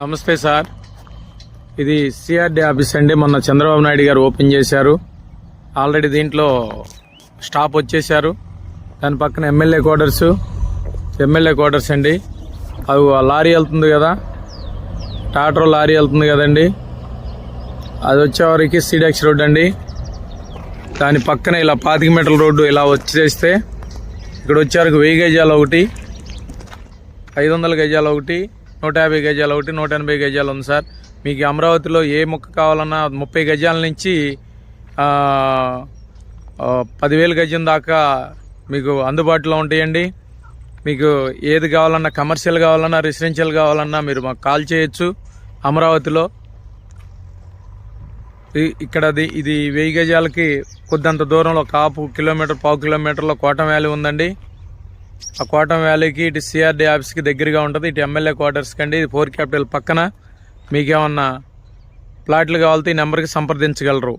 నమస్తే సార్, ఇది CRD office అండి. మొన్న చంద్రబాబు నాయుడు గారు ఓపెన్ చేశారు. ఆల్రెడీ దీంట్లో స్టాప్ వచ్చేసారు. దాని పక్కన ఎమ్మెల్యే క్వార్టర్స్ అండి. అది లారీ వెళ్తుంది కదా, టాటో లారీ వెళ్తుంది కదండి, అది వచ్చేవరకు సిడెక్స్ రోడ్ అండి. దాని పక్కన ఇలా 25 మీటర్ల రోడ్డు ఇలా వచ్చేస్తే ఇక్కడ వచ్చేవరకు 1000 గజాలు ఒకటి, 500 గజాలు ఒకటి, 150 గజాలు ఒకటి, 180 గజాలు ఉంది సార్. మీకు అమరావతిలో ఏ మొక్క కావాలన్నా 30 గజాల నుంచి 10,000 గజం దాకా మీకు అందుబాటులో ఉంటాయండి. మీకు ఏది కావాలన్నా, కమర్షియల్ కావాలన్నా, రెసిడెన్షియల్ కావాలన్నా మీరు మాకు కాల్ చేయొచ్చు. అమరావతిలో ఇక్కడ ఇది 1000 గజాలకి కొద్దంత దూరంలో పావు కిలోమీటర్లో కోటం వ్యాలీ ఉందండి. ఆ కోటం వ్యాలీకి ఇటు సిఆర్డి ఆఫీస్కి దగ్గరగా ఉంటుంది. ఇటు ఎమ్మెల్యే క్వార్టర్స్కి అండి. ఇది 4 క్యాపిటల్ పక్కన. మీకేమన్నా ప్లాట్లు కావాలితే ఈ నెంబర్కి సంప్రదించగలరు.